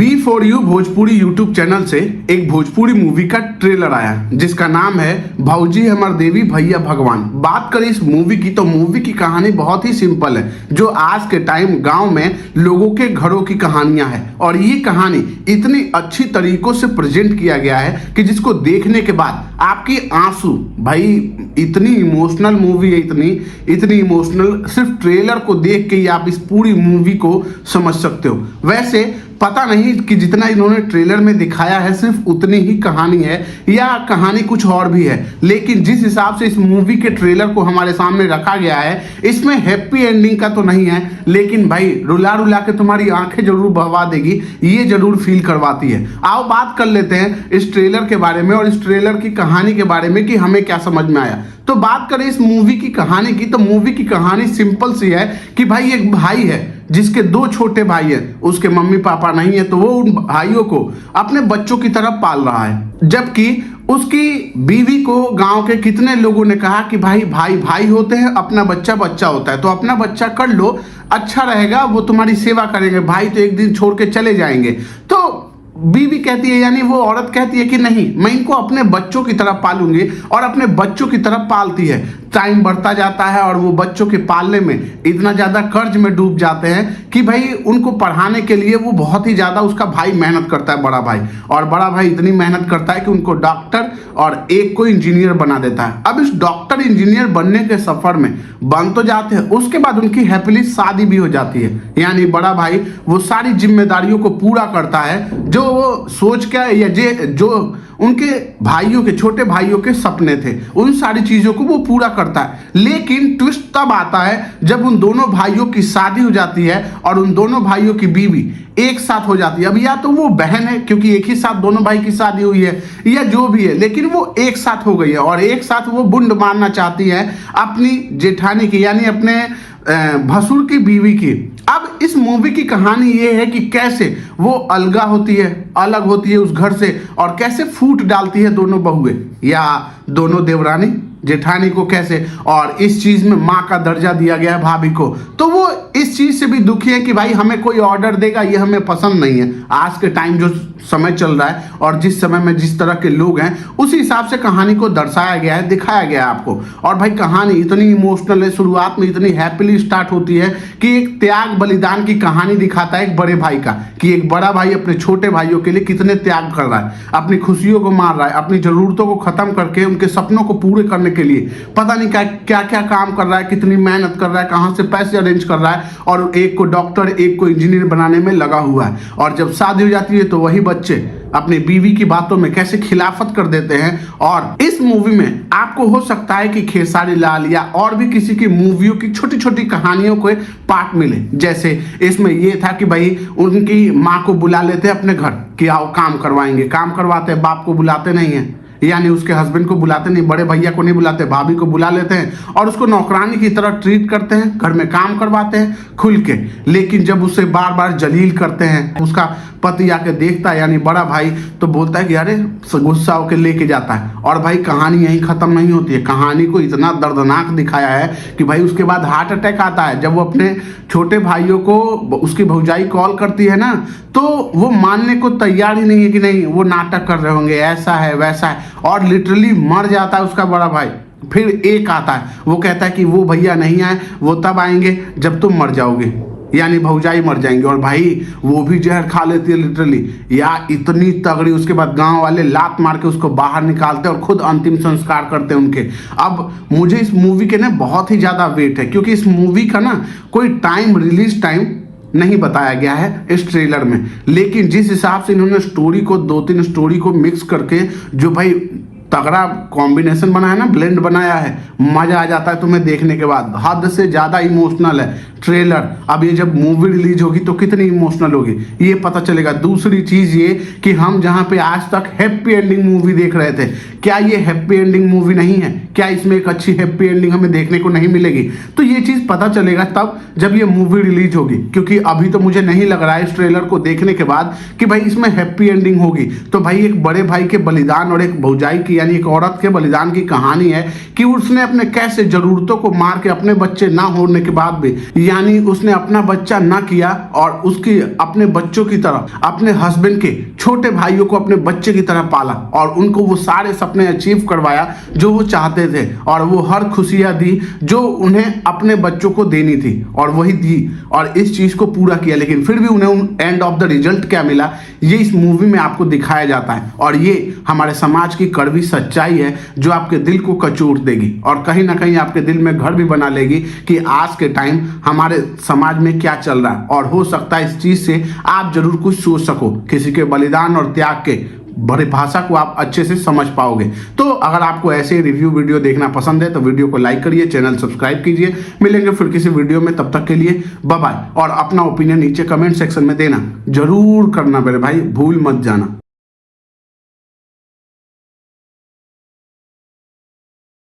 B for U Bhojpuri YouTube channel से एक Bhojpuri movie का ट्रेलर आया जिसका नाम है भौजी हमर देवी भैया भगवान। बात करें इस मूवी की तो मूवी की कहानी बहुत ही सिंपल है, जो आज के टाइम गांव में लोगों के घरों की कहानियां हैं। और ये कहानी इतनी अच्छी तरीकों से प्रेजेंट किया गया है कि जिसको देखने के बाद आपकी आंसू, भाई इतनी इमोशनल मूवी है, इतनी इमोशनल, सिर्फ ट्रेलर को देख के ही आप इस पूरी मूवी को समझ सकते हो। वैसे पता नहीं कि जितना इन्होंने ट्रेलर में दिखाया है सिर्फ उतनी ही कहानी है या कहानी कुछ और भी है, लेकिन जिस हिसाब से इस मूवी के ट्रेलर को हमारे सामने रखा गया है इसमें हैप्पी एंडिंग का तो नहीं है, लेकिन भाई रुला रुला के तुम्हारी आंखें जरूर बहवा देगी, ये जरूर फील करवाती है। आओ बात कर लेते हैं इस ट्रेलर के बारे में और इस ट्रेलर की कहानी के बारे में कि हमें क्या समझ में आया। तो बात करें इस मूवी की कहानी की तो मूवी की कहानी सिंपल सी है कि भाई एक भाई है जिसके दो छोटे भाई हैं, उसके मम्मी पापा नहीं है, तो वो उन भाइयों को अपने बच्चों की तरह पाल रहा है। जबकि उसकी बीवी को गांव के कितने लोगों ने कहा कि भाई भाई भाई होते हैं, अपना बच्चा बच्चा होता है, तो अपना बच्चा कर लो, अच्छा रहेगा, वो तुम्हारी सेवा करेंगे, भाई तो एक दिन छोड़ के चले जाएंगे। तो बीवी कहती है, यानी वो औरत कहती है कि नहीं, मैं इनको अपने बच्चों की तरह पालूंगी, और अपने बच्चों की तरह पालती है। टाइम बढ़ता जाता है और वो बच्चों के पालने में इतना ज़्यादा कर्ज में डूब जाते हैं कि भाई उनको पढ़ाने के लिए वो बहुत ही ज़्यादा, उसका भाई मेहनत करता है, बड़ा भाई, और बड़ा भाई इतनी मेहनत करता है कि उनको डॉक्टर और एक को इंजीनियर बना देता है। अब इस डॉक्टर इंजीनियर बनने के सफ़र में बन तो जाते हैं, उसके बाद उनकी हैप्पीली शादी भी हो जाती है। यानी बड़ा भाई वो सारी जिम्मेदारियों को पूरा करता है जो वो सोच के या जो उनके भाइयों के, छोटे भाइयों के सपने थे, उन सारी चीज़ों को वो पूरा करता है। लेकिन ट्विस्ट तब आता है जब उन दोनों भाइयों की शादी हो जाती है और उन दोनों भाइयों की बीवी एक साथ हो जाती है। अब या तो वो बहन है क्योंकि एक ही साथ दोनों भाई की शादी हुई है, या जो भी है, लेकिन वो एक साथ हो गई है और एक साथ वो बुंड मारना चाहती है अपनी जेठानी की, यानी अपने भसुर की बीवी की। अब इस मूवी की कहानी ये है कि कैसे वो अलग होती है उस घर से, और कैसे फूट डालती है दोनों बहुएं या दोनों देवरानी जेठानी को कैसे, और इस चीज में माँ का दर्जा दिया गया है भाभी को। तो वो इस चीज से भी दुखी है कि भाई हमें कोई ऑर्डर देगा, ये हमें पसंद नहीं है। आज के टाइम जो समय चल रहा है और जिस समय में जिस तरह के लोग हैं उसी हिसाब से कहानी को दर्शाया गया है, दिखाया गया है आपको। और भाई कहानी इतनी इमोशनल है, शुरुआत में इतनी हैप्पीली स्टार्ट होती है कि एक त्याग बलिदान की कहानी दिखाता है एक बड़े भाई का, कि एक बड़ा भाई अपने छोटे भाइयों के लिए कितने त्याग कर रहा है, अपनी खुशियों को मार रहा है, अपनी जरूरतों को खत्म करके उनके सपनों को पूरे करने के लिए पता नहीं क्या क्या काम कर रहा है, कितनी मेहनत कर रहा है, कहां से पैसे अरेंज कर रहा है, और एक को डॉक्टर एक को इंजीनियर बनाने में लगा हुआ है। और जब शादी हो जाती है तो वही बच्चे अपनी बीवी की बातों में कैसे खिलाफत कर देते हैं। और इस मूवी में आपको हो सकता है कि खेसारी लाल या और भी किसी की मूवियों की छोटी छोटी कहानियों को पार्ट मिले। जैसे इसमें ये था कि भाई उनकी माँ को बुला लेते हैं अपने घर कि आओ काम करवाएंगे, काम करवाते हैं, बाप को बुलाते नहीं है, यानी उसके हस्बैंड को बुलाते नहीं, बड़े भैया को नहीं बुलाते, भाभी को बुला लेते हैं और उसको नौकरानी की तरह ट्रीट करते हैं, घर में काम करवाते हैं खुल के। लेकिन जब उसे बार बार जलील करते हैं, उसका पति आके देखता है यानी बड़ा भाई, तो बोलता है कि अरे, गुस्सा होकर लेके जाता है। और भाई कहानी यहीं खत्म नहीं होती है, कहानी को इतना दर्दनाक दिखाया है कि भाई उसके बाद हार्ट अटैक आता है जब वो अपने छोटे भाइयों को उसकी भौजाई कॉल करती है ना, तो वो मानने को तैयार ही नहीं है कि नहीं वो नाटक कर रहे होंगे, ऐसा है वैसा है, और लिटरली मर जाता है उसका बड़ा भाई। फिर एक आता है, वो कहता है कि वो भैया नहीं आए, वो तब आएंगे जब तुम मर जाओगे, यानी भौजाई मर जाएंगे, और भाई वो भी जहर खा लेती है लिटरली, या इतनी तगड़ी। उसके बाद गांव वाले लात मार के उसको बाहर निकालते हैं और खुद अंतिम संस्कार करते हैं उनके। अब मुझे इस मूवी के ना बहुत ही ज़्यादा वेट है, क्योंकि इस मूवी का ना कोई रिलीज टाइम नहीं बताया गया है इस ट्रेलर में, लेकिन जिस हिसाब से इन्होंने स्टोरी को, 2-3 स्टोरी को मिक्स करके जो भाई तगड़ा कॉम्बिनेशन बनाया ना, ब्लेंड बनाया है, मजा आ जाता है तुम्हें देखने के बाद। हद से ज़्यादा इमोशनल है ट्रेलर। अब ये जब मूवी रिलीज होगी तो कितनी इमोशनल होगी ये पता चलेगा। दूसरी चीज़ ये कि हम जहाँ पे आज तक हैप्पी एंडिंग मूवी देख रहे थे, क्या ये हैप्पी एंडिंग मूवी नहीं है? क्या इसमें एक अच्छी हैप्पी एंडिंग हमें देखने को नहीं मिलेगी? तो ये चीज़ पता चलेगा तब जब ये मूवी रिलीज होगी, क्योंकि अभी तो मुझे नहीं लग रहा है इस ट्रेलर को देखने के बाद कि भाई इसमें हैप्पी एंडिंग होगी। तो भाई एक बड़े भाई के बलिदान और एक भौजाई की यानी एक औरत के बलिदान की कहानी है कि उसने अपने कैसे जरूरतों को मार के अपने बच्चे ना होने के बाद भी, यानी उसने अपना बच्चा ना किया और उसकी अपने बच्चों की तरह अपने हस्बैंड के छोटे भाइयों को अपने बच्चे की तरह पाला और उनको वो सारे सपने अचीव करवाया जो वो चाहते थे, और वो हर खुशियां दी जो उन्हें अपने बच्चों को देनी थी और वही दी और इस चीज को पूरा किया। लेकिन फिर भी उन्हें एंड ऑफ द रिजल्ट क्या मिला, ये इस मूवी में आपको दिखाया जाता है और ये हमारे समाज की कड़वी सच्चाई है जो आपके दिल को कचोट देगी और कहीं ना कहीं आपके दिल में घर भी बना लेगी कि आज के टाइम हमारे समाज में क्या चल रहा है। और हो सकता है इस चीज से आप जरूर कुछ सोच सको, किसी के बलिदान और त्याग के बड़े भाषा को आप अच्छे से समझ पाओगे। तो अगर आपको ऐसे रिव्यू वीडियो देखना पसंद है तो वीडियो को लाइक करिए, चैनल सब्सक्राइब कीजिए। मिलेंगे फिर किसी वीडियो में, तब तक के लिए बाय बाय। और अपना ओपिनियन नीचे कमेंट सेक्शन में देना जरूर करना मेरे भाई, भूल मत जाना।